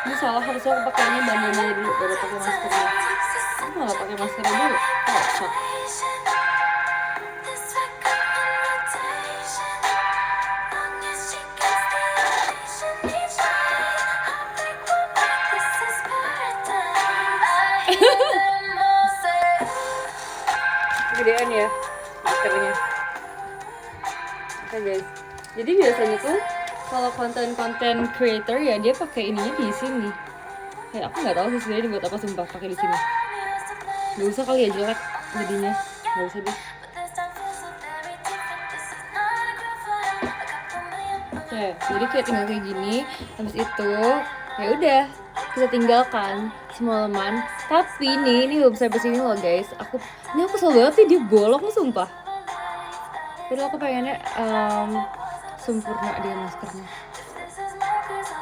Ini salah, harusnya aku pakainya bandananya dulu baru pakai maskernya. Aku malah pakai maskernya dulu. Kocak. Gedean ya maskernya. Oke guys. Jadi biasanya tuh kalau konten creator ya dia pakai ininya di sini. Kayak aku nggak tahu sih sebenarnya buat apa, sumpah pakai di sini. Gak usah kali ya, jelek jadinya. Gak usah deh. Oke, jadi kayak tinggal kayak gini. Habis itu ya udah kita tinggalkan semalaman. Tapi ini belum sampai sini loh guys. Aku kesel banget sih, dia bolong sumpah. Jadi aku pengennya sempurna dia maskernya.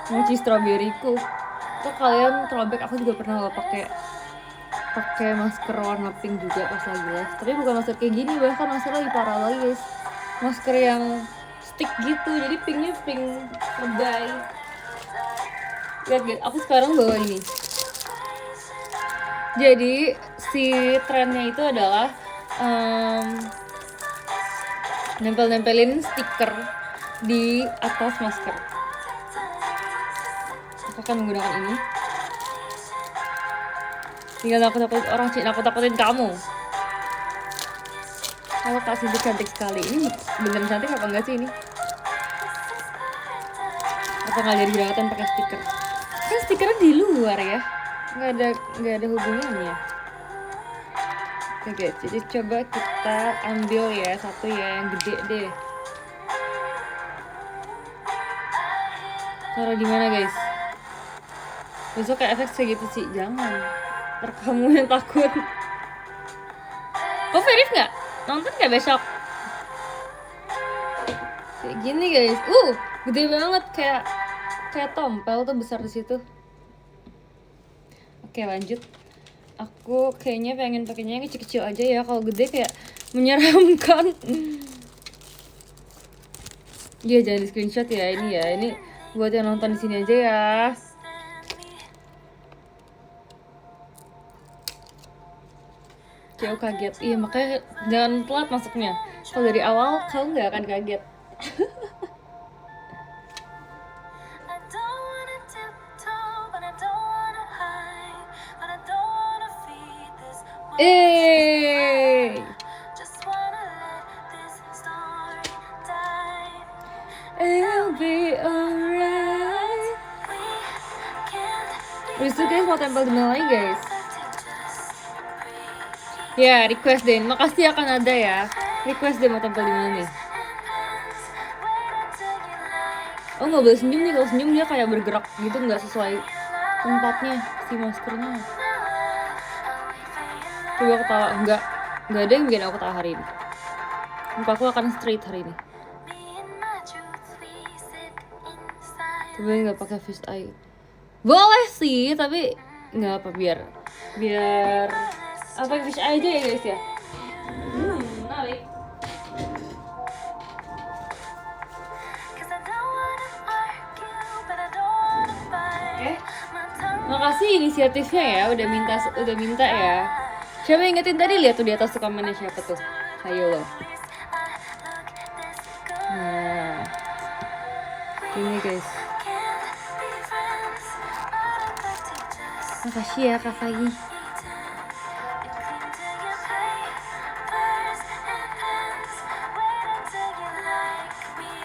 Mochi strawberryku. Tuh kalian throwback, aku juga pernah loh pakai masker warna pink juga pas lagi live. Tapi bukan masker kayak gini, bahkan masker lebih parah lagi guys. Masker yang stick gitu, jadi pinknya pink lebay. Lihat guys, aku sekarang bawa ini. Jadi si trennya itu adalah nempel-nempelin stiker di atas masker. Aku akan menggunakan ini. Tinggal orang Cina, aku takutin kamu. Kalau Kak Cindy cantik sekali. Ini beneran cantik apa enggak sih ini? Apa nggak jadi jerawatan pakai stiker? Kan stikernya di luar ya, nggak ada hubungannya. Oke guys, jadi coba kita ambil ya satu ya yang gede deh. Taruh di mana guys? Besok kayak efek segitu sih, jangan. Ntar kamu yang takut. Kok Verif nggak nonton nggak besok? Kayak gini guys, gede banget kayak tompel tuh besar di situ. Oke lanjut. Aku kayaknya pengen pakainya yang kecil-kecil aja ya, kalau gede kayak menyeramkan. Iya jangan di screenshot ya ini ya, ini buat yang nonton di sini aja ya. Kayak kaget, iya makanya jangan telat masuknya. Kalau dari awal kamu nggak akan kaget. It'll be alright. Habis itu guys mau tempel di mana lagi guys? Ya request deh, makasih akan ada ya. Request deh mau tempel di mana nih? Oh nggak boleh senyum nih, kalau senyum dia kayak bergerak gitu, nggak sesuai tempatnya si maskernya. Coba ketawa, nggak ada yang bikin aku ketawa hari ini. Muka aku akan straight hari ini. Coba nggak pakai fish eye. Boleh sih, tapi nggak apa, biar apa fish eye aja ya guys ya. Menarik. Oke. Makasih inisiatifnya ya, udah minta ya. Siapa yang ingetin tadi? Lihat tuh di atas tuh komennya siapa tuh. Ayo loh. Nah, ini guys. Makasih ya Kak Fagi.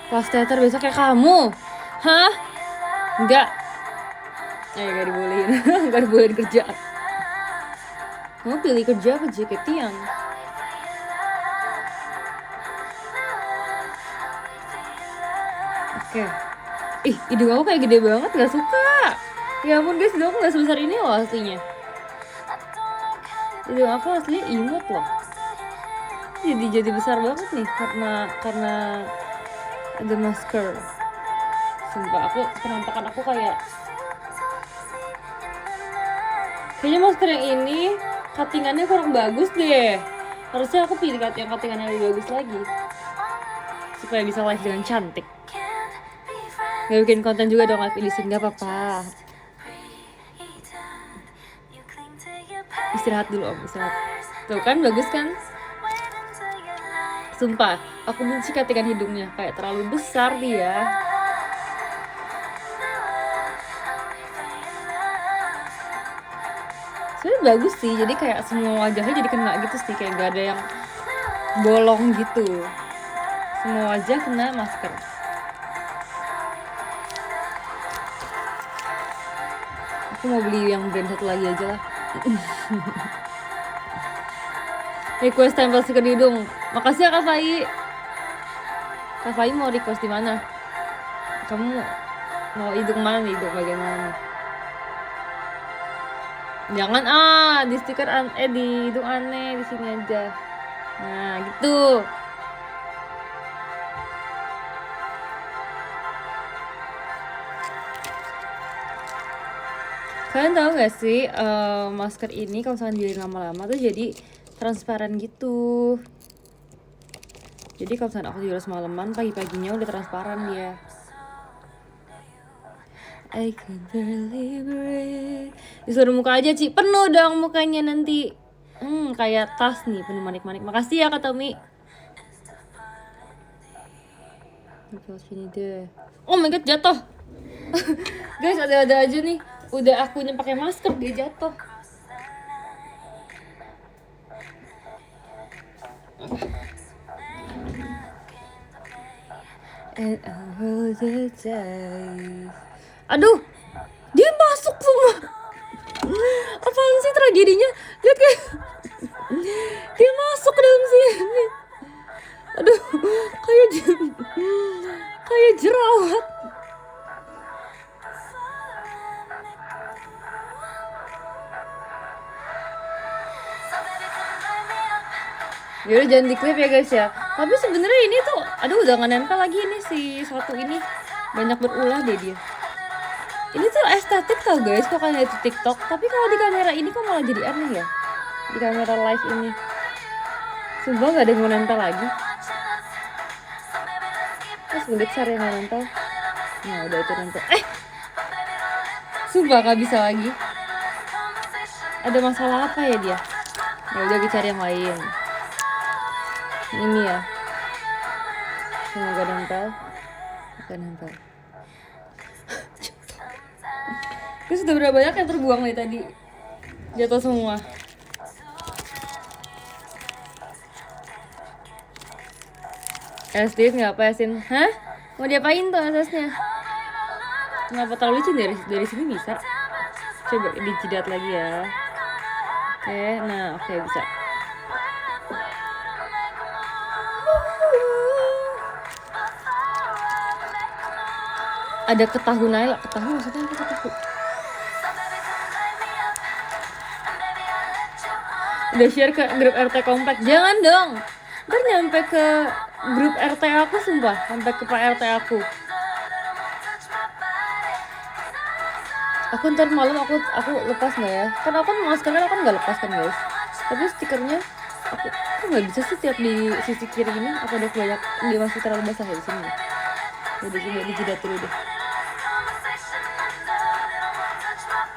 Pas teater besok kayak kamu. Hah? Enggak. Gak dibolehin. Gak dibolehin kerja. Kamu pilih kerja apa JKT-an? Oke. Ih, hidung aku kayak gede banget, gak suka. Ya ampun guys, hidung aku gak sebesar ini loh aslinya. Hidung aku aslinya imut loh. Jadi besar banget nih karena ada masker. Sumpah, penampakan aku kayaknya masker yang ini cuttingannya kurang bagus deh. Harusnya aku pilih yang cuttingannya lebih bagus lagi supaya bisa live dengan cantik. Gak bikin konten juga dong live edisi, gak apa-apa. istirahat dulu om, istirahat. Tuh kan bagus kan? Sumpah, aku benci ketikan hidungnya, kayak terlalu besar dia. Sebenernya bagus sih, jadi kayak semua wajahnya jadi kena gitu sih, kayak gak ada yang bolong gitu. Semua wajah kena masker. Aku mau beli yang brand satu lagi aja lah. Request tempel stiker di hidung. Makasih ya Kak Fai. Kak Fai mau request di mana? Kamu mau hidung mana nih? Hidung bagian mana nih? Jangan di stiker di hidung aneh, di sini aja. Nah, gitu. Kalian tahu gak sih masker ini kalau misalnya dibiarin lama-lama tuh jadi transparan gitu. Jadi kalau misalnya aku tidur semalaman, pagi-paginya udah transparan dia. I can barely breathe. Disuruh muka aja Ci, penuh dong mukanya nanti. Kayak tas nih penuh manik-manik. Makasih ya Kak Tommy. Sini deh. Oh my god, jatuh. Guys, ada aja nih. Udah akunya pakai masker dia jatuh. And I roll the dice. Aduh, dia masuk semua. Apaan sih tragedinya? Lihat kayak dia masuk ke dalam sini. Aduh, kayak jerawat. Yaudah jangan diklip ya guys ya. Tapi sebenarnya ini tuh, aduh udah nggak nempel lagi ini si satu ini, banyak berulah deh dia. Ini tuh estetik tau guys, kok kalian lihat di TikTok. Tapi kalau di kamera ini kok malah jadi aneh ya. Di kamera live ini, sumpah nggak ada yang mau nempel lagi. Terus kulit cari yang nggak nempel. Nah udah itu nempel. Sumpah nggak bisa lagi. Ada masalah apa ya dia? Ya udah kita cari yang lain. Ini ya, semoga nempel, bukan nempel. Terus udah berapa banyak yang terbuang nih tadi, jatuh semua. Steve nggak apa Sin? Hah? Mau diapain tuh asasnya? Kenapa terlalu licin dari sini bisa? Coba dijidat lagi ya. Oke, nah oke bisa. Ada ketahu Naila, ketahu maksudnya apa ketahu? Udah share ke grup RT komplek, jangan dong. Ntar nyampe ke grup RT aku sumpah, sampai ke Pak RT aku. Aku ntar malam aku lepas nggak ya? Kan aku kan maskernya aku nggak lepas kan guys. Tapi stikernya aku nggak bisa sih tiap di sisi kiri ini. Aku udah banyak dia masih terlalu basah ya di sini. Jadi sini dijidat dulu deh.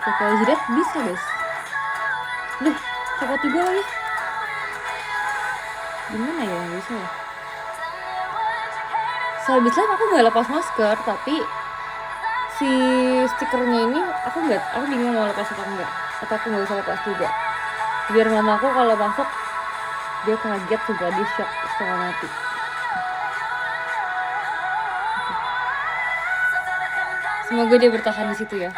Kalau jidat bisa guys. Duh, copot juga lagi. Gimana ya yang bisa ya? Sehabis live aku nggak lepas masker, tapi si stikernya ini aku bingung mau lepas atau enggak, atau aku nggak usah lepas juga. Biar mamaku kalau masuk dia kaget juga, dia shock setengah mati. Semoga dia bertahan di situ ya.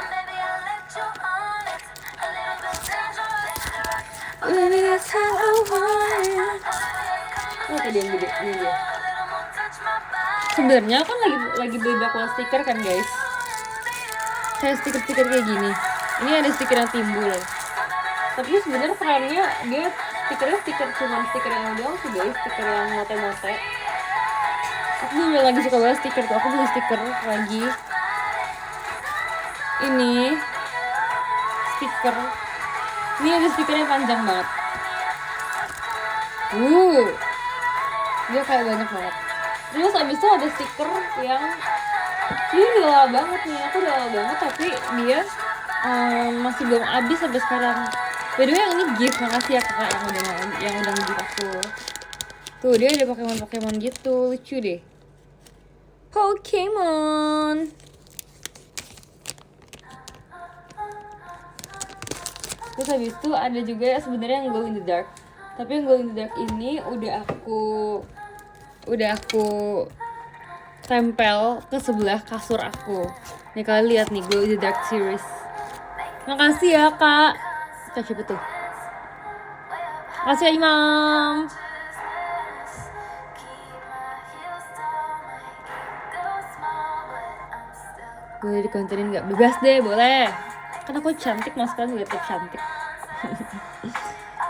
Tadi yang gede ini dia. Sebenarnya kan lagi beli bakal stiker kan guys. Kayak stiker kayak gini. Ini ada stiker yang timbul. Tapi sebenarnya kerennya dia stikernya cuma stiker yang doang sih guys, stiker yang mote-mote. Aku juga lagi suka banget stiker tuh. Aku beli stiker lagi. Ini stiker. Ini ada stikernya panjang banget. Dia kayak banyak banget. Terus abis itu ada stiker yang ini udah lama banget nih, aku udah lama banget tapi dia masih belum habis sampai sekarang. By the way yang ini gift, makasih ya kakak yang udah nge-gift aku. Tuh dia ada Pokemon gitu, lucu deh. Pokemon. Terus habis itu ada juga sebenarnya yang glow in the dark. Tapi yang glow in the dark ini udah aku tempel ke sebelah kasur aku. Nih kalian lihat nih glow in the dark series. Makasih ya kak. Kak siapa tuh? Makasih ya Imam. Boleh dikontenin nggak? Bebas deh, boleh. Kan aku cantik, mas kalian juga tetap cantik.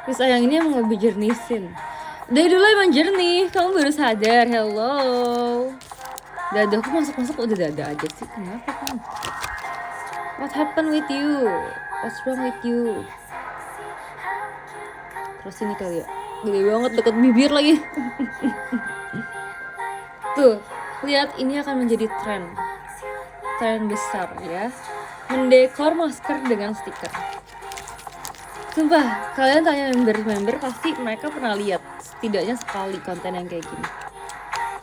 Terus sayang ini emang lebih jernihin. Dari dulu emang jernih, kamu baru sadar. Hello. Dada aku masuk udah dada aja sih. Kenapa kamu? What happened with you? What's wrong with you? Terus ini kali ya. Gede banget deket bibir lagi. Tuh, lihat ini akan menjadi tren besar ya. Mendekor masker dengan stiker. Sumpah, kalian tanya member pasti mereka pernah lihat setidaknya sekali konten yang kayak gini.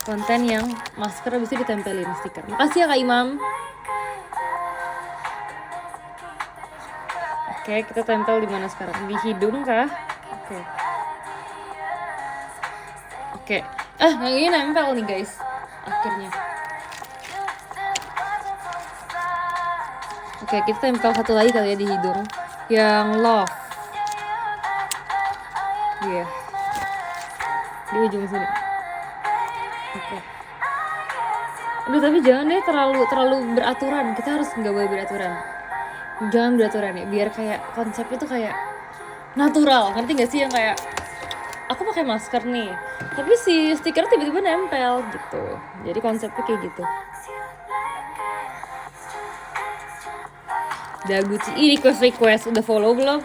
Konten yang masker bisa ditempelin stiker. Makasih ya Kak Imam. Oke, kita tempel di mana sekarang? Di hidung kah? Oke. Yang ini nempel nih guys. Akhirnya. Oke, kita tempel satu lagi kali ya di hidung. Yang love. Iya. Di ujung sini. Oke. Aduh, tapi jangan deh terlalu beraturan. Kita harus nggak boleh beraturan. Jangan beraturan ya, biar kayak konsepnya tuh kayak natural. Ngerti gak sih yang kayak aku pakai masker nih, tapi si stiker tiba-tiba nempel gitu. Jadi konsepnya kayak gitu. Daguchi, request udah follow belum?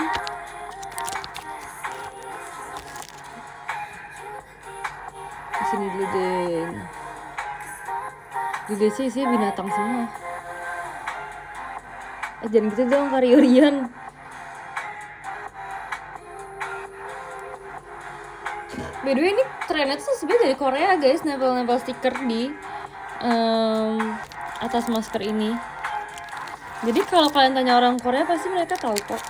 Di sini dulu deh. Di DC sih binatang semua. Jangan gitu dong Karyorian. By the way ini trennya tuh sebenarnya dari Korea guys, nempel stiker di atas masker ini. Jadi kalau kalian tanya orang Korea pasti mereka tahu kok.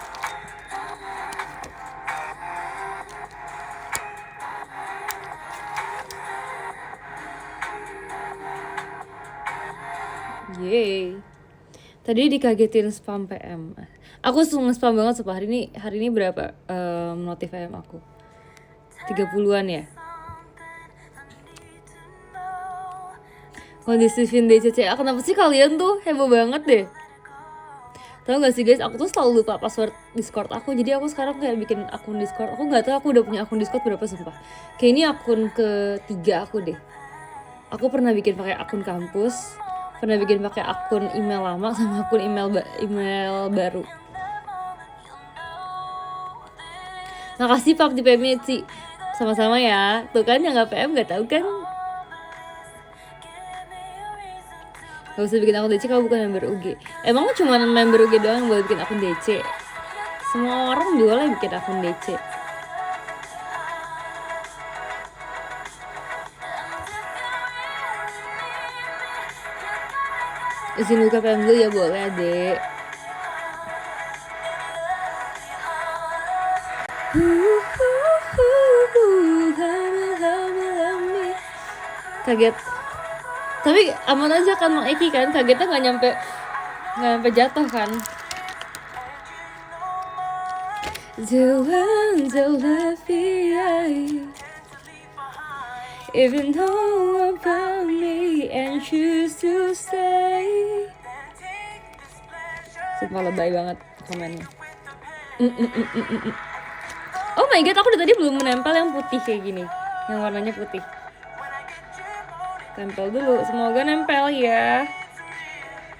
Yeay. Tadi dikagetin spam PM. Aku nge-spam banget sumpah. Hari ini berapa notif PM aku? 30-an ya. Kondisi DCC. Kenapa sih kalian tuh heboh banget deh? Tahu gak sih guys, aku tuh selalu lupa password Discord aku. Jadi aku sekarang kayak bikin akun Discord. Aku gak tahu aku udah punya akun Discord berapa sumpah. Kayak ini akun ketiga aku deh. Aku pernah bikin pakai akun kampus, pernah bikin pakai akun email lama sama akun email baru. Makasih Pak di PM sih. Sama-sama ya. Tuh kan yang gak PM gak tahu kan. Gak usah bikin akun DC kalau bukan member UG. Emang cuma member UG doang yang boleh bikin akun DC? Semua orang boleh bikin akun DC. Izin buka PM dulu ya boleh adek. Kaget. Tapi aman aja kan Mang Eki kan, kagetnya nggak nyampe jatuh kan. The ones that left behind, even know about me and choose to stay. Sumpah lebay banget komennya. Oh my god, aku dari tadi belum menempel yang putih kayak gini, yang warnanya putih. Tempel dulu, semoga nempel ya.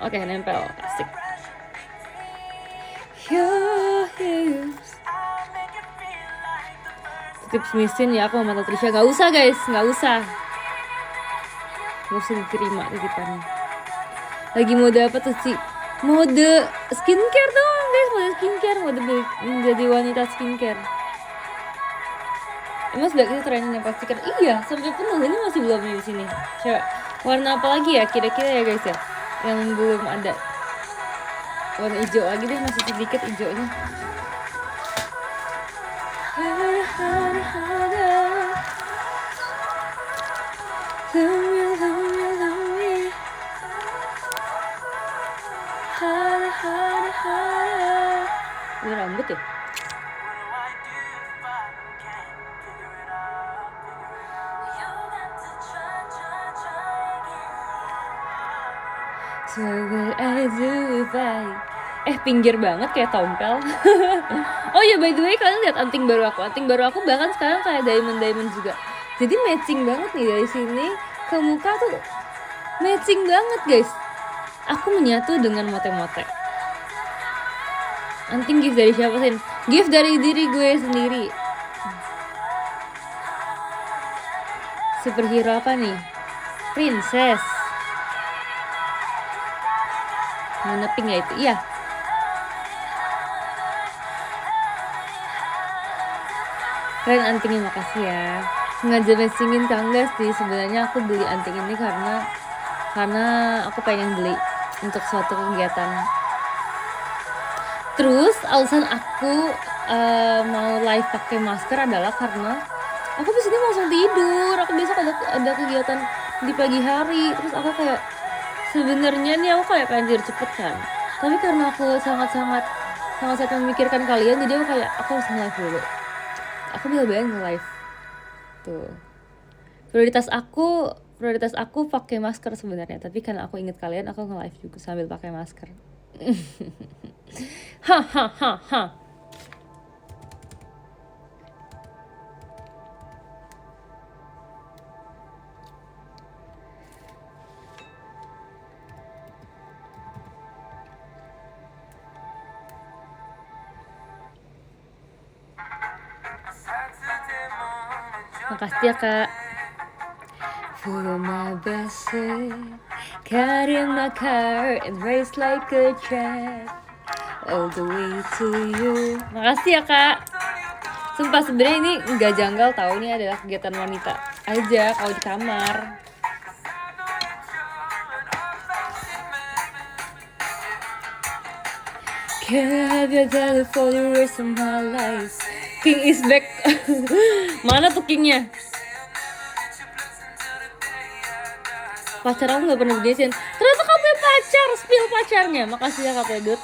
Oke, nempel, asik. Tips misin ya, aku sama Tante Trisha. Gak usah guys, gak usah diterima titipannya. Lagi mode apa tuh sih? mode skincare doang guys, mode skincare, mode menjadi wanita skincare. Emang sebaiknya trennya pastikan iya sampai penuh, ini masih belum di sini. Coba warna apa lagi ya kira-kira ya guys ya yang belum ada. Warna hijau lagi deh, masih sedikit hijaunya. Ini rambut ya? So what I do if I pinggir banget kayak tompel. Oh ya by the way, kalian lihat anting baru aku bahkan sekarang kayak diamond juga. Jadi matching banget nih dari sini ke muka tuh matching banget guys. Aku menyatu dengan mote-mote. Anting gift dari siapa sih? Gift dari diri gue sendiri. Superhero apa nih? Princess. Mana pink ya itu? Iya. Keren antingnya, makasih ya. Sengaja matchingin Kanggas sih. Sebenarnya aku beli anting ini karena aku pengen beli untuk suatu kegiatan. Terus alasan aku mau live pakai masker adalah karena aku di sini langsung tidur. Aku besok ada kegiatan di pagi hari. Terus aku kayak sebenarnya nih aku kayak pengen tidur cepet kan. Tapi karena aku sangat memikirkan kalian, jadi aku harus nge-live dulu. Aku bisa banget nge-live. Tuh. Prioritas aku pakai masker sebenarnya, tapi karena aku inget kalian, aku nge-live juga sambil pakai masker. Hahaha. Makasih ya kak. Follow my best friend, got in my car and race like a track all the way to you. Makasih ya kak. Sumpah sebenarnya ini nggak janggal tahu, ini adalah kegiatan wanita aja kalau di kamar. Can I have your dollar for the rest of my life? King is back. Mana tuh Kingnya? Pacar aku gak pernah begini. Ternyata kamu punya pacar, spill pacarnya. Makasih ya Kak Pedut.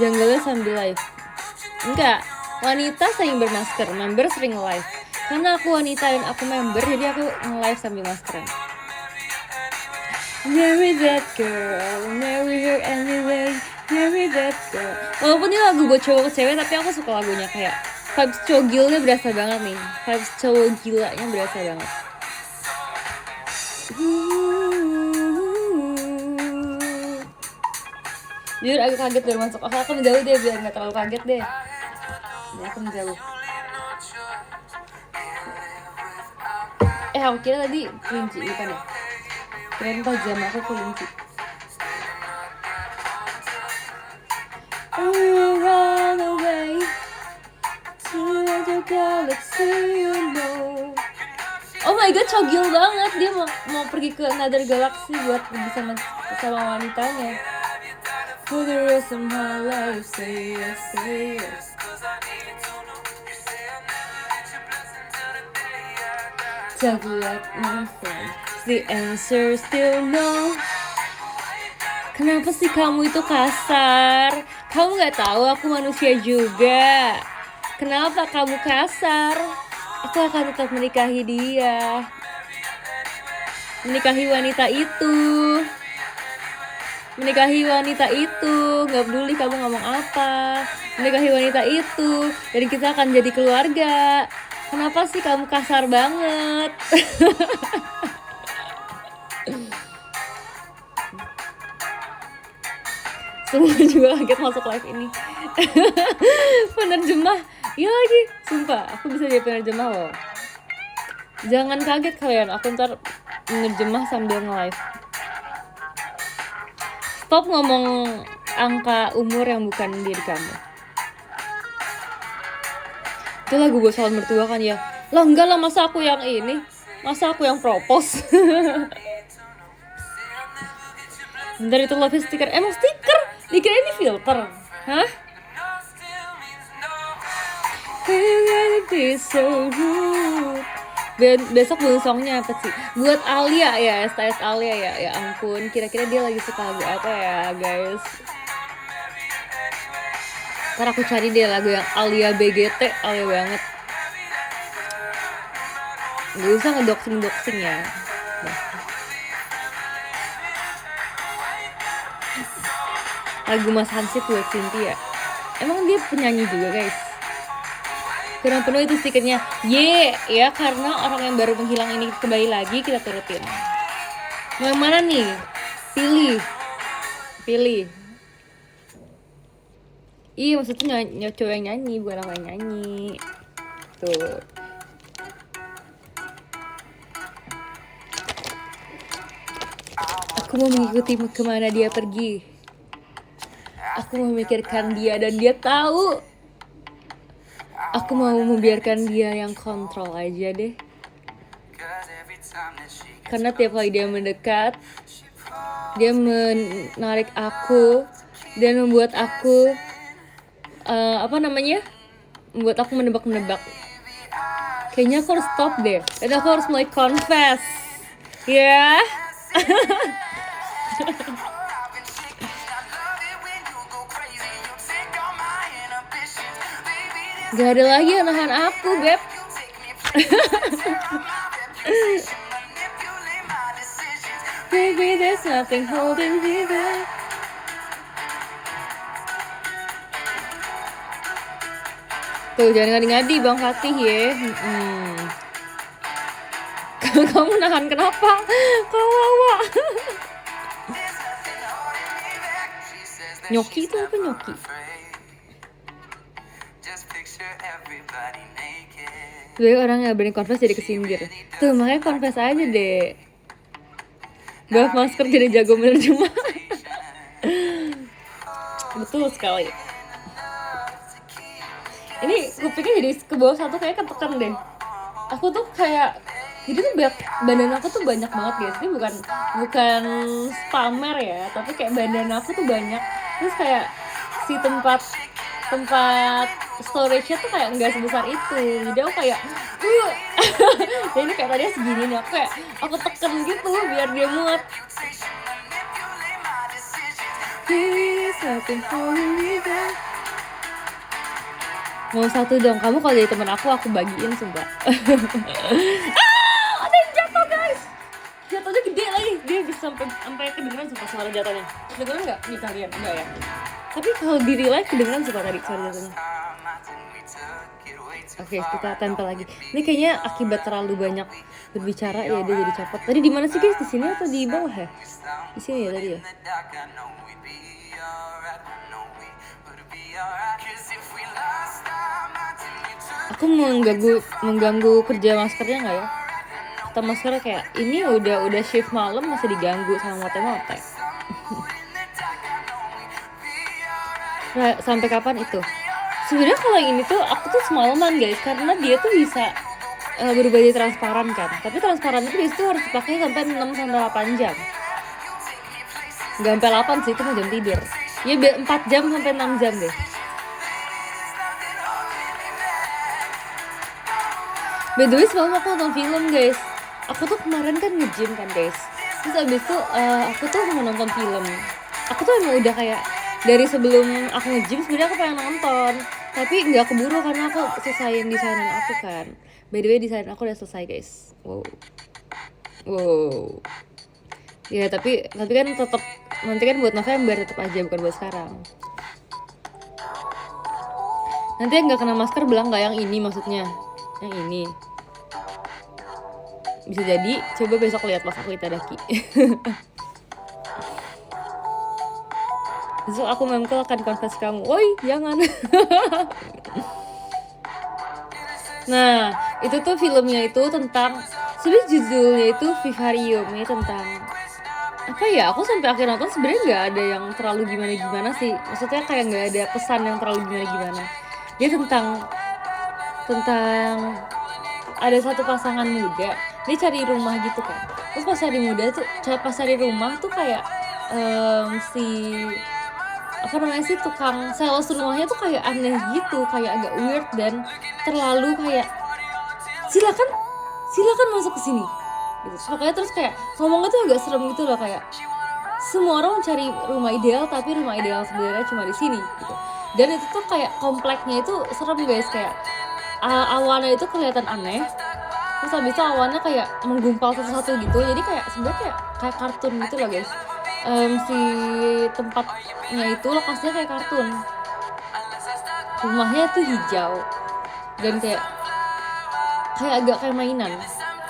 Janggalnya sambil live. Enggak, wanita sering bermasker, member sering live. Karena aku wanita dan aku member, jadi aku nge-live sambil maskeran. Marry that girl, marry her anyway. Marry that girl. Walaupun ini lagu buat cowok ke cewek, tapi aku suka lagunya. Kayak vibes cowok gilanya berasa banget nih. Vibes cowok gilanya berasa banget. Jujur agak kaget baru masuk. Aku menjauh deh biar gak terlalu kaget deh. Ini aku menjauh. Aku kira tadi kelinci, bukan ya? Keren jam aku kelinci. Run away to another galaxy, you know. Oh my god, cogil banget. Dia mau pergi ke another galaxy buat pergi sama wanitanya. For the rest of my life, say yes, say yes. Talk like my friend. The answer still no. Kenapa sih kamu itu kasar? Kamu gak tahu aku manusia juga. Kenapa kamu kasar? Aku akan tetap menikahi dia. Menikahi wanita itu. Menikahi wanita itu. Gak peduli kamu ngomong apa. Menikahi wanita itu. Dan kita akan jadi keluarga. Kenapa sih kamu kasar banget? Semua juga kaget masuk live ini. Penerjemah, iya lagi, sumpah aku bisa jadi penerjemah loh. Jangan kaget kalian, aku ntar menerjemah sambil nge-live. Stop ngomong angka umur yang bukan diri kamu. Itu lagu buat calon mertua kan ya. Lah enggak lah, masa aku yang ini, masa aku yang propose. Bentar, itu love sticker. Emang stiker? Dikira ini filter. Hah? Besok songnya apa sih? Buat Alia ya, STS Alia ya. Ya ampun, kira-kira dia lagi suka lagu apa ya guys? Ntar aku cari deh lagu yang Alia BGT, Alia banget. Gak usah ngedoxing ya. Nah. Lagu Mas Hansip buat Cynthia. Emang dia penyanyi juga guys? Kurang penuh itu stikernya. Ya karena orang yang baru menghilang ini kembali lagi, kita turutin. Yang mana nih? Pilih. Iya, maksudnya cowok yang nyanyi, bukan orang yang nyanyi. Tuh. Aku mau mengikuti kemana dia pergi. Aku mau memikirkan dia dan dia tahu. Aku mau membiarkan dia yang kontrol aja deh. Karena tiap kali dia mendekat, dia menarik aku dan membuat aku membuat aku menebak-nebak. Kayaknya aku harus stop deh. Dan aku harus mulai confess. Ya. Gak ada lagi yang nahan aku, Beb. Baby, there's nothing holding me back. Tuh, jangan ngadi-ngadi Bang Fatih ya. Kamu nahan kenapa? Kawawa. Nyoki itu apa nyoki? Sebagai orang yang berani confess jadi kesindir. Tuh, makanya confess aja deh. Bawa masker jadi jago menerjemah. Betul sekali. Ini kupingnya jadi ke bawah satu, kayak ketekan deh. Aku tuh kayak, jadi tuh badan aku tuh banyak banget guys. Ini bukan spamer ya, tapi kayak badan aku tuh banyak. Terus kayak si tempat storage-nya tuh kayak nggak sebesar itu. Jadi aku kayak jadi ini kayak tadi segini nih, aku tekan gitu biar dia muat. Mau satu dong, kamu kalau jadi temen aku bagiin sumpah. Ada yang jatuh guys. Jatuhnya gede lagi, dia bisa sampai kedengeran sumpah suara jatuhnya. Kedengeran nggak nih kalian? Enggak ya? Tapi kalau di real life kedengeran sumpah tadi suara jatuhnya. Oke, kita tempel lagi. Ini kayaknya akibat terlalu banyak berbicara ya dia jadi copot. Tadi di mana sih guys? Di sini atau di bawah ya? Di sini ya tadi ya. Aku mengganggu kerja maskernya nggak ya? Kata maskernya kayak ini udah shift malam masih diganggu sama mote-mote. Nah, sampai kapan itu? Sebenarnya kalau yang ini tuh aku tuh semalaman guys, karena dia tuh bisa berubah jadi transparan kan. Tapi transparan itu biasanya harus dipakai sampai 6 sampai 8 jam. Nggak sampai 8 sih, itu mah jam tidur. Ya 4 jam sampai 6 jam deh. By the way, semalam aku nonton film guys. Aku tuh kemarin kan nge-gym kan guys. Terus abis itu aku tuh mau nonton film. Aku tuh emang udah kayak dari sebelum aku nge-gym sebenarnya aku pengen nonton, tapi nggak keburu karena aku selesaiin desainan aku kan. By the way, desain aku udah selesai guys. Wow. Ya tapi kan tetap nanti kan buat November tetap aja, bukan buat sekarang. Nanti yang nggak kena masker bilang nggak yang ini maksudnya, yang ini. Bisa jadi, coba besok lihat pas aku Itadaki. Besok aku memang akan confess kamu. Woi, jangan. Nah, itu tuh filmnya itu tentang, sebenarnya judulnya itu Vivarium, ini tentang apa ya, aku sampai akhir nonton sebenarnya nggak ada yang terlalu gimana sih, maksudnya kayak nggak ada pesan yang terlalu gimana. Dia tentang ada satu pasangan muda, dia cari rumah gitu kan, terus pas cari rumah tuh kayak si apa namanya sih, tukang sales rumahnya tuh kayak aneh gitu, kayak agak weird dan terlalu kayak silakan masuk ke sini gitu. Makanya terus kayak ngomongnya tuh agak serem gitu loh, kayak semua orang mencari rumah ideal tapi rumah ideal sebenarnya cuma di sini gitu. Dan itu tuh kayak kompleknya itu serem guys, kayak awannya itu kelihatan aneh, terus habis itu awannya kayak menggumpal satu-satu gitu, jadi kayak sebenarnya kayak kartun gitu loh guys. Si tempatnya itu lokasinya kayak kartun, rumahnya tuh hijau dan kayak agak kayak mainan.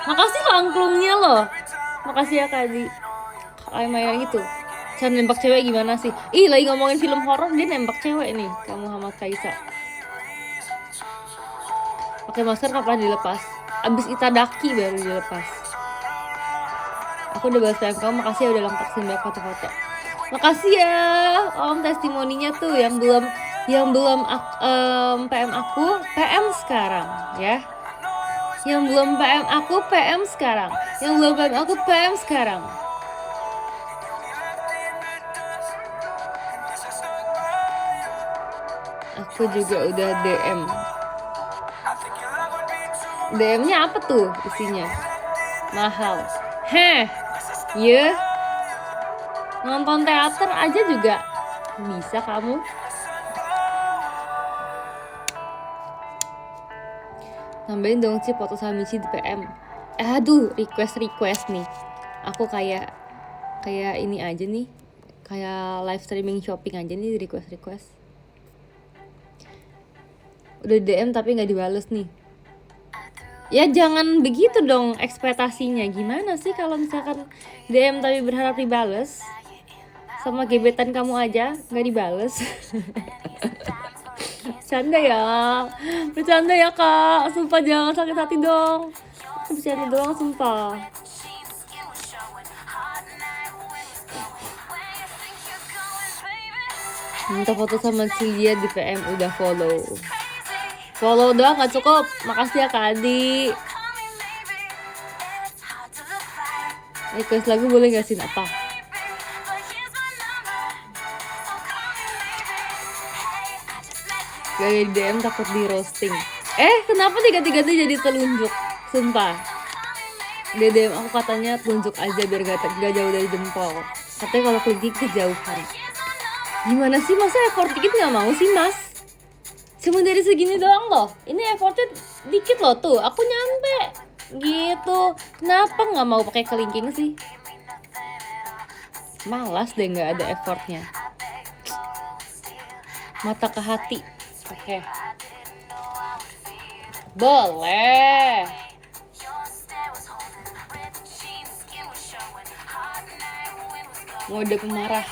Makasih lo angklungnya loh, makasih ya Kadi, kayak mainan gitu. Cara nembak cewek gimana sih? Ih, lagi ngomongin film horor dia nembak cewek nih, kamu Muhammad Kaisa. Pakai masker kapan dilepas? Abis itadaki baru dilepas. Aku udah balas PM kamu, makasih ya udah lengkap sembah foto-foto. Makasih ya Om, testimoninya tuh yang belum PM aku, PM sekarang ya. Yang belum PM aku, PM sekarang. Yang belum PM aku, PM sekarang. Aku juga udah DM. DM-nya apa tuh isinya? Mahal. Heh, ya. Nonton teater aja juga bisa kamu. Tambahin dong sih foto sama Michi di PM. Aduh, request nih. Aku kayak ini aja nih. Kayak live streaming shopping aja nih, request. Udah DM tapi nggak dibales nih. Ya jangan begitu dong ekspektasinya. Gimana sih kalau misalkan DM tapi berharap dibales? Sama gebetan kamu aja nggak dibales. Bercanda ya kak, sumpah jangan sakit hati dong. Bercanda doang sumpah. Minta foto sama Cilia di PM, udah follow doang gak cukup. Makasih ya Kak Adi. Request lagu boleh gak sih? Apa? Gak di DM takut di roasting. Kenapa tiga-tiga tuh jadi telunjuk? Sumpah di DM aku katanya telunjuk aja biar gak jauh dari jempol. Katanya kalau klik kejauhan. Gimana sih, masa effort dikit gak mau sih mas? Cuma dari segini doang loh. Ini effortnya dikit loh tuh. Aku nyampe gitu. Kenapa nggak mau pakai kelingking sih? Malas deh nggak ada effortnya. Mata ke hati. Oke. Boleh. Mode pemarah.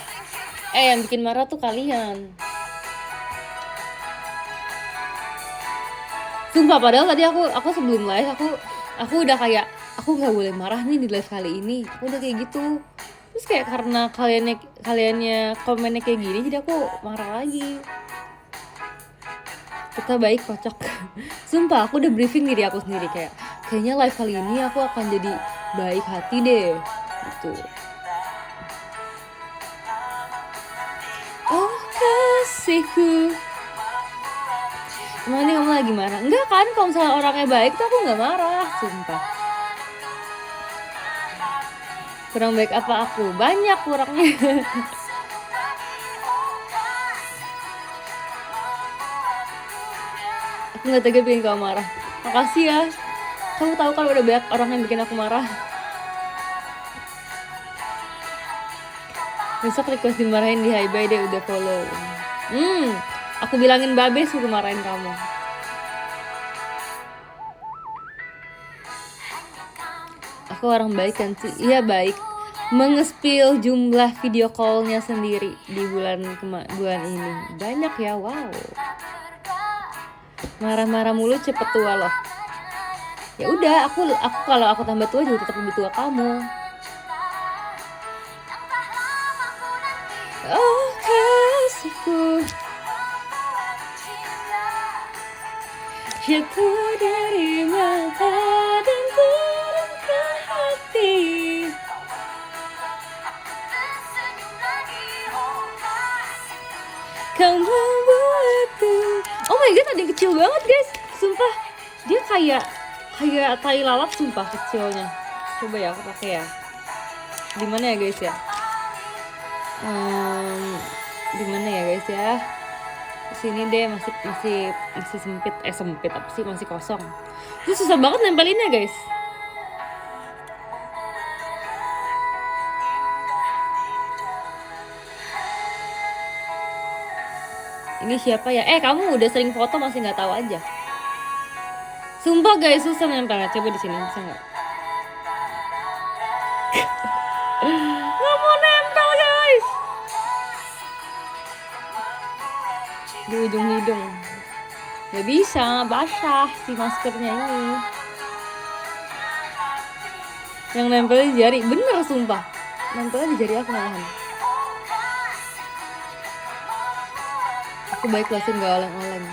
Yang bikin marah tuh kalian. Sumpah, padahal tadi aku sebelum live aku udah kayak aku nggak boleh marah nih di live kali ini. Aku udah kayak gitu. Terus kayak karena kaliannya komennya kayak gini, jadi aku marah lagi. Kita baik kocok. Sumpah aku udah briefing diri aku sendiri kayaknya live kali ini aku akan jadi baik hati deh. Gitu. Oh kasihku. Emang ini kamu lagi marah? Enggak kan, kalau misalnya orangnya baik tuh aku gak marah, sumpah. Kurang baik apa aku? Banyak kurangnya. Aku gak tega bikin kamu marah. Makasih ya. Kamu tahu kan udah banyak orang yang bikin aku marah. Besok request dimarahin di hi-bye deh, udah follow. Aku bilangin babe suruh marahin kamu. Aku orang baik kan sih? Iya baik. Mengespil jumlah video callnya sendiri di bulan ini banyak ya, wow. Marah-marah mulu cepet tua loh. Ya udah, aku kalau aku tambah tua juga tetap lebih tua kamu. kasihku, jatuh dari mata dan turun ke hati. Kau membuatku. Oh my god, ada yang kecil banget guys. Sumpah, dia kayak tai lalat sumpah kecilnya. Coba ya aku pakai ya. Di mana ya guys ya? Di mana ya guys ya? Sini deh, masih sempit, sempit apa sih, masih kosong. Itu susah banget nempelinnya guys. Ini siapa ya? Kamu udah sering foto masih nggak tahu aja. Sumpah guys, susah nempelnya. Coba di sini bisa nggak? Nggak mau nempel guys. Di ujung hidung. Gak bisa, basah si maskernya ini. Yang nempelnya di jari, bener sumpah. Nempelnya di jari aku malahan. Aku baik langsung nggak oleng-oleng.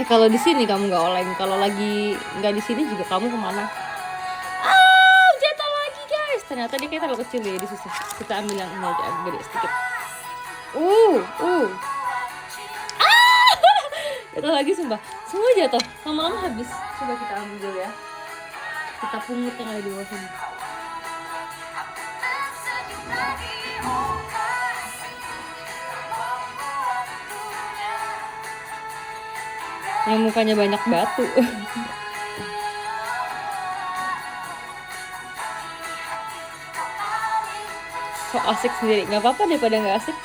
Kalau di sini kamu nggak oleng, kalau lagi nggak di sini juga kamu kemana? Jatuh lagi guys. Ternyata dia kayak terlalu kecil ya, jadi susah. Kita ambil yang ini aja, agak gede sedikit. Jatuh lagi sumpah. Semua jatuh. Lama-lama habis. Coba kita ambil dulu ya. Kita pungut yang ada di bawah sini. Yang mukanya banyak batu. So asik sendiri. Gak apa-apa daripada gak asik.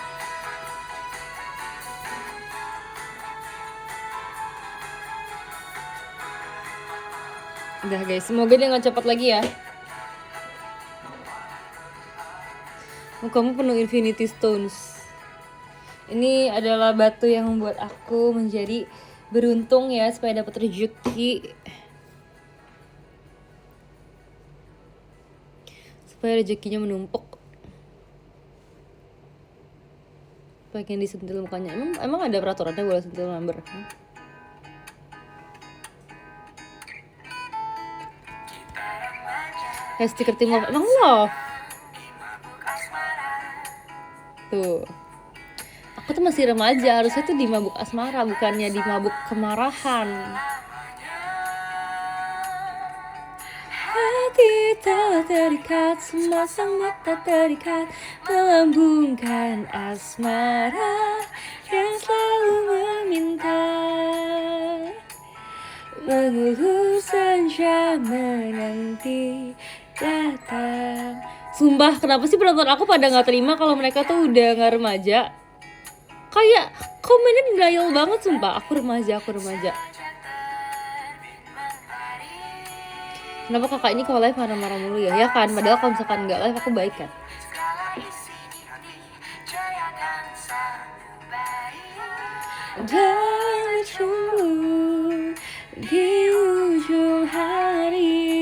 Udah guys, semoga dia gak cepat lagi ya. Mukamu penuh Infinity Stones. Ini adalah batu yang membuat aku menjadi beruntung ya, supaya dapat rezeki. Supaya rezekinya menumpuk. Pengen disentil mukanya. Emang ada peraturannya boleh sentil member? Kayak stiker tim love. Emang love? Tuh. Aku tuh masih remaja, harusnya tuh di mabuk asmara, bukannya di mabuk kemarahan. Hati telah terikat, sepasang mata terikat, melambungkan asmara yang selalu meminta, mengulur senja menanti datang. Sumpah, kenapa sih penonton aku pada gak terima kalau mereka tuh udah gak remaja? Kayak komennya denial banget sumpah. Aku remaja. Kenapa kakak ini kalau live marah-marah mulu ya? Ya kan, padahal kalau misalkan gak live aku baik kan. Dan cemburu di ujung hari,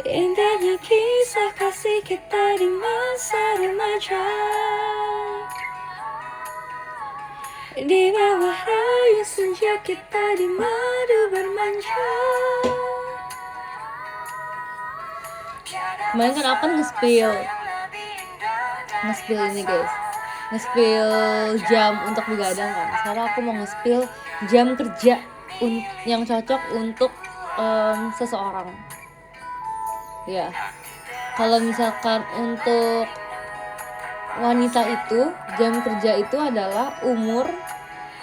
indahnya kisah kasih kita di masa remaja. Di bawah rayu senja kita di madu bermanja. Kemarin kan aku nge-spill ini guys, nge-spill jam untuk begadang kan. Sekarang aku mau nge-spill jam kerja yang cocok untuk seseorang. Ya, kalau misalkan untuk wanita itu jam kerja itu adalah umur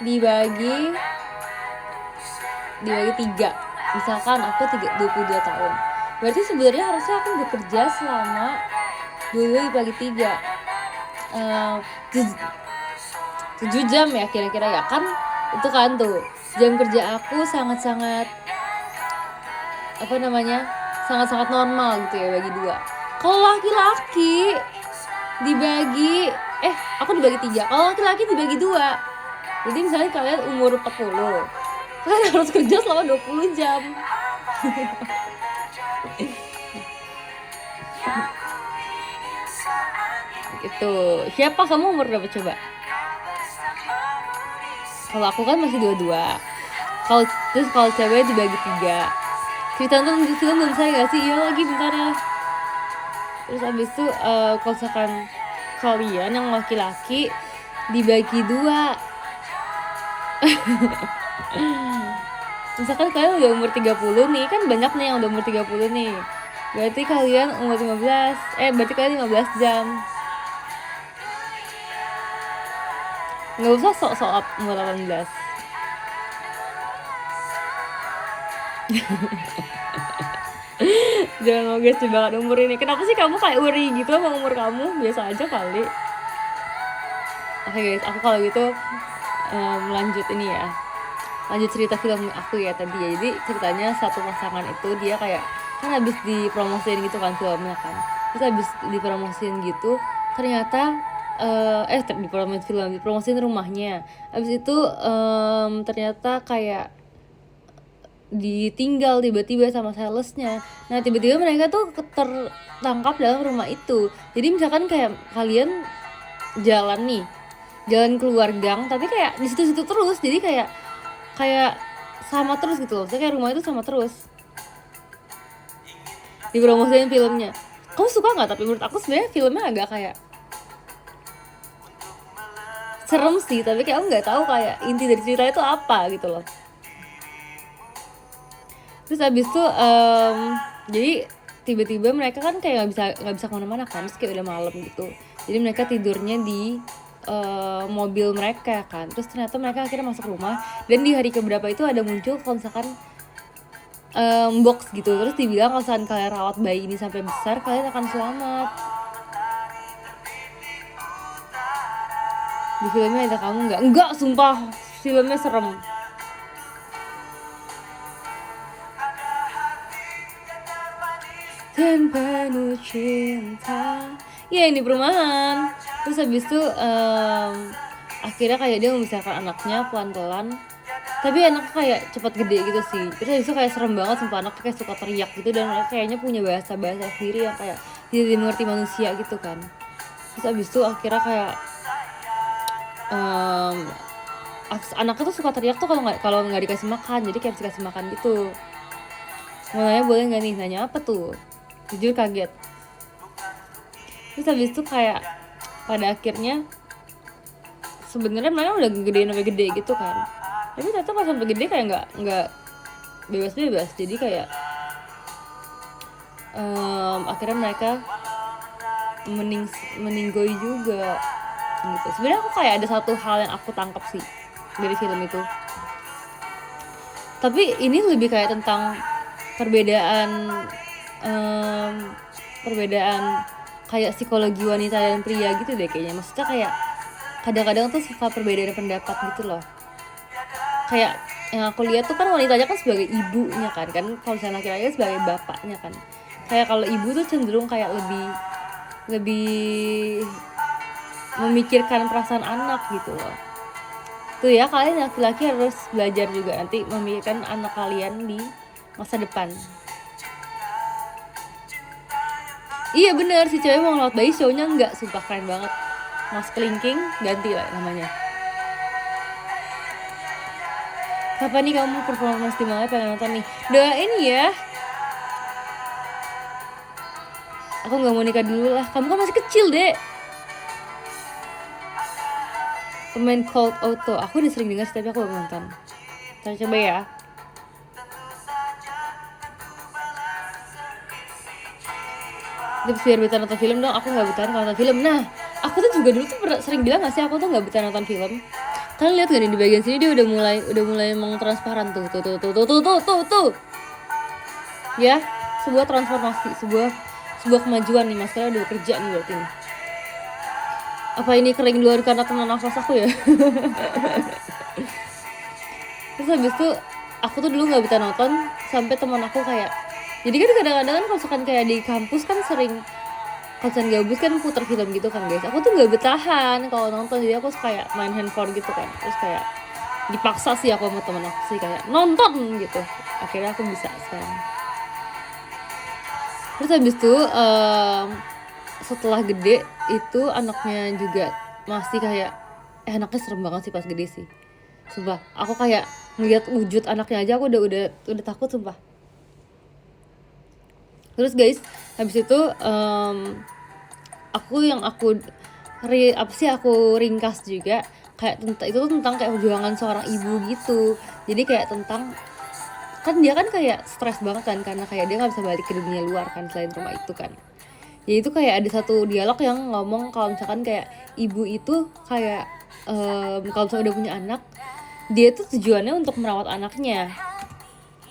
dibagi 3. Misalkan aku 22 tahun, berarti sebenarnya harusnya aku bekerja selama 22 dibagi 3 7 jam ya kira-kira ya kan. Itu kan tuh jam kerja aku sangat-sangat sangat-sangat normal gitu ya, bagi 2. Kalau laki-laki dibagi aku dibagi 3. Kalau laki-laki dibagi 2. Jadi misalnya kalian umur 40, kalian harus kerja selama 20 jam. Itu. Siapa kamu umur berapa coba? Kalau aku kan masih 22. Kalau cewek dibagi 3. Cerita nonton film belum saya gak sih? Iya lagi bentar ya. Terus abis itu kalau misalkan kalian yang laki-laki dibagi 2. Misalkan kalian udah umur 30 nih, kan banyak nih yang udah umur 30 nih. Berarti kalian umur 15, berarti kalian 15 jam. Nggak usah sok-sok umur 18. Jangan mau guys jebakan umur ini. Kenapa sih kamu kayak uri gitu sama umur kamu? Biasa aja kali. Oke guys, aku kalau gitu lanjut ini ya. Lanjut cerita film aku ya tadi ya. Jadi ceritanya satu pasangan itu dia kayak kan habis dipromosiin gitu kan filmnya kan. Terus habis dipromosiin gitu ternyata dipromosiin rumahnya. Habis itu ternyata kayak ditinggal tiba-tiba sama salesnya. Nah tiba-tiba mereka tuh tertangkap dalam rumah itu. Jadi misalkan kayak kalian jalan keluar gang, tapi kayak di situ-situ terus. Jadi kayak sama terus gitu loh. Kayak rumah itu sama terus. Dipromosiin filmnya. Kamu suka nggak? Tapi menurut aku sebenarnya filmnya agak kayak serem sih, tapi kayak aku nggak tahu kayak inti dari cerita itu apa gitu loh. Terus abis itu jadi tiba-tiba mereka kan kayak nggak bisa kemana-mana kan, terus kayak udah malam gitu. Jadi mereka tidurnya di mobil mereka kan. Terus ternyata mereka akhirnya masuk rumah dan di hari keberapa itu ada muncul kalau misalkan box gitu. Terus dibilang kalau misalkan kalian rawat bayi ini sampai besar kalian akan selamat. Di filmnya ada kamu nggak? Enggak, sumpah filmnya serem. Dan penuh cinta. Ya ini perumahan. Terus habis itu akhirnya kayak dia memisahkan anaknya pelan-pelan. Tapi anaknya kayak cepat gede gitu sih. Terus habis itu kayak serem banget sumpah, anaknya kayak suka teriak gitu. Dan mereka kayaknya punya bahasa-bahasa sendiri yang kayak tidak dimengerti manusia gitu kan. Terus habis itu akhirnya kayak anaknya tuh suka teriak tuh kalau nggak dikasih makan. Jadi kayak dikasih makan gitu. Mau nanya boleh nggak nih? Nanya apa tuh? Jujur kaget. Terus habis itu kayak pada akhirnya sebenarnya mereka udah gede gitu kan. Tapi ternyata pas sampai gede kayak nggak bebas. Jadi kayak akhirnya mereka meninggoy juga gitu. Sebenarnya aku kayak ada satu hal yang aku tangkap sih dari film itu. Tapi ini lebih kayak tentang perbedaan kayak psikologi wanita dan pria gitu deh kayaknya. Maksudnya kayak kadang-kadang tuh suka perbedaan pendapat gitu loh. Kayak yang aku lihat tuh kan wanitanya kan sebagai ibunya kan kalau misalnya laki-laki sebagai bapaknya kan. Kayak kalau ibu tuh cenderung kayak lebih memikirkan perasaan anak gitu loh. Tuh ya, kalian laki-laki harus belajar juga nanti memikirkan anak kalian di masa depan. Iya bener, si cewek mau ngelawat bayi, show-nya enggak, sumpah keren banget. Mas Kelingking, ganti lah namanya. Kapan nih kamu performance di Malaya, pengen nonton nih? Doain ya. Aku gak mau nikah dulu lah, kamu kan masih kecil dek. Pemain Cold Auto, aku udah sering dengar tapi aku belum nonton. Kita coba ya. Tips biar betah nonton film dong, aku gak betah nonton film. Nah, aku tuh juga dulu tuh sering bilang gak sih aku tuh gak betah nonton film. Kalian lihat gak nih di bagian sini dia udah mulai emang transparan tuh. Ya, sebuah transformasi, sebuah kemajuan nih, mas kalian udah bekerja nih berarti nih. Apa ini kering luar karena teman nafas aku ya? Terus habis itu aku tuh dulu gak betah nonton sampai teman aku kayak, jadi kan kadang-kadang kan kalau misalkan kayak di kampus kan sering konsen gabus kan putar film gitu kan guys. Aku tuh gak betahan kalau nonton, jadi aku kayak main handphone gitu kan. Terus kayak dipaksa sih aku sama temen aku sih kayak nonton gitu. Akhirnya aku bisa sekarang. Terus habis itu setelah gede itu anaknya juga masih kayak anaknya serem banget sih pas gede sih, sumpah. Aku kayak ngeliat wujud anaknya aja aku udah takut, sumpah. Terus guys, habis itu aku ringkas juga kayak itu tuh tentang kayak perjuangan seorang ibu gitu. Jadi kayak tentang, kan dia kan kayak stres banget kan karena kayak dia nggak bisa balik ke dunia luar kan selain rumah itu kan. Jadi itu kayak ada satu dialog yang ngomong kalau misalkan kayak ibu itu kayak kalau misalnya udah punya anak, dia tuh tujuannya untuk merawat anaknya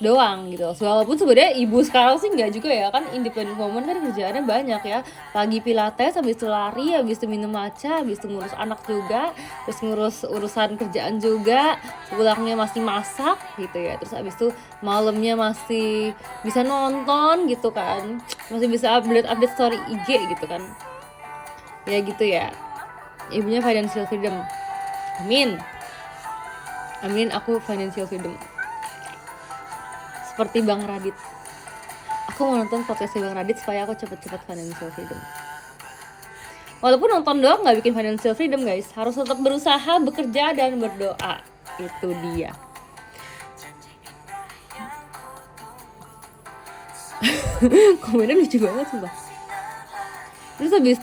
doang gitu. Walaupun sebenarnya ibu sekarang sih nggak juga ya, kan independent woman kan kerjaannya banyak ya, pagi pilates, habis itu lari, habis itu minum matcha, habis itu ngurus anak juga, terus ngurus urusan kerjaan juga, pulangnya masih masak gitu ya, terus habis itu malamnya masih bisa nonton gitu kan, masih bisa update story IG gitu kan ya, gitu ya. Ibunya financial freedom, amin amin. Aku financial freedom seperti Bang Radit. Aku mau nonton podcast Bang Radit supaya aku cepet-cepet financial freedom. Walaupun nonton doang nggak bikin financial freedom guys, harus tetap berusaha, bekerja, dan berdoa. Itu dia. Komennya lucu banget sumpah. Terus habis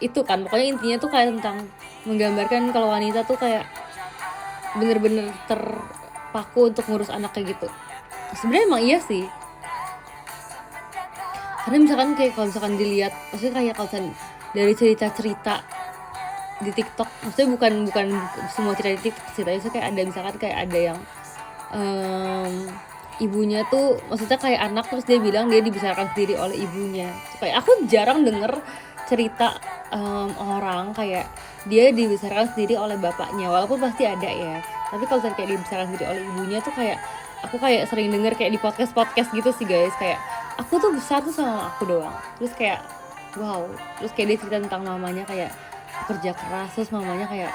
itu kan pokoknya intinya tuh kayak tentang menggambarkan kalau wanita tuh kayak bener-bener terpaku untuk ngurus anak kayak gitu. Sebenarnya emang iya sih, karena misalkan kayak kalau misalkan dilihat, maksudnya kayak kalau dari cerita-cerita di TikTok, maksudnya bukan semua cerita di TikTok sih, tapi kayak ada misalkan kayak ada yang ibunya tuh, maksudnya kayak anak terus dia bilang dia dibesarkan sendiri oleh ibunya. Kayak aku jarang denger cerita orang kayak dia dibesarkan sendiri oleh bapaknya, walaupun pasti ada ya, tapi kalau kayak dibesarkan sendiri oleh ibunya tuh kayak aku kayak sering denger kayak di podcast gitu sih guys, kayak aku tuh besar tuh sama aku doang, terus kayak wow, terus kayak dia cerita tentang mamanya kayak bekerja keras, terus mamanya kayak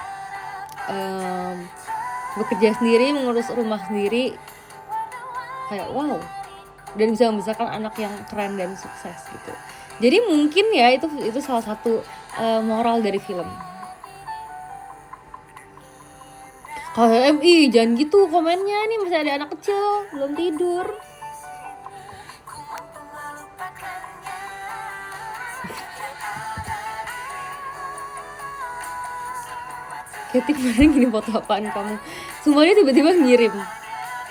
bekerja sendiri, mengurus rumah sendiri, kayak wow, dan bisa membesarkan anak yang keren dan sukses gitu. Jadi mungkin ya itu salah satu moral dari film. Kalau MI jangan gitu komennya, nih masih ada anak kecil belum tidur. Kayak kemarin gini, foto apaan kamu? Semuanya tiba-tiba ngirim.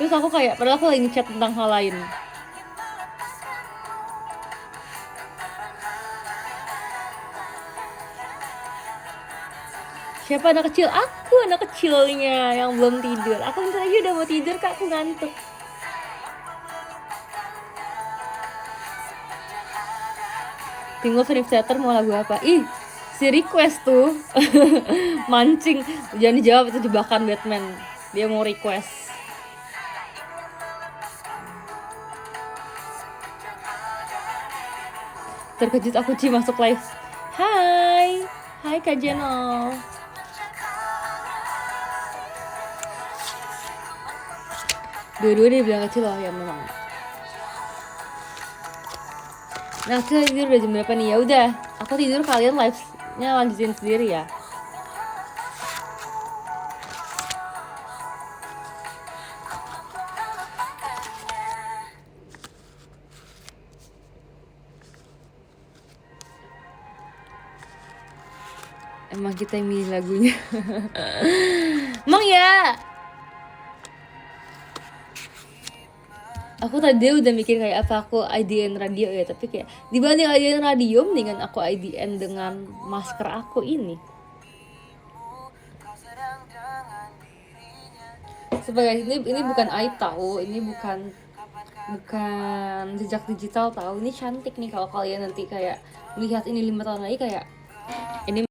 Terus aku kayak, padahal aku lagi chat tentang hal lain. Siapa anak kecil? Aku anak kecilnya yang belum tidur. Aku bentar lagi udah mau tidur kak, aku ngantuk. Tinggal Swift Theater mau lagu apa? Ih, si request tuh mancing, jangan dijawab, itu jebakan Batman. Dia mau request. Terkejut aku Ci masuk live. Hai Kak Jeno. Dua-dua dia bilang kecil loh ya memang. Nah, aku tidur udah jam berapa nih? Ya udah, aku tidur, kalian live-nya lanjutin sendiri ya. Emang kita yang milih lagunya. Emang ya. Aku tadi udah mikir kayak apa aku IDN radio ya, tapi kayak dibanding IDN radio mendingan aku IDN dengan masker aku ini. Sebagai ini bukan AI tahu, ini bukan jejak digital tahu, ini cantik nih. Kalau kalian nanti kayak melihat ini 5 tahun lagi kayak ini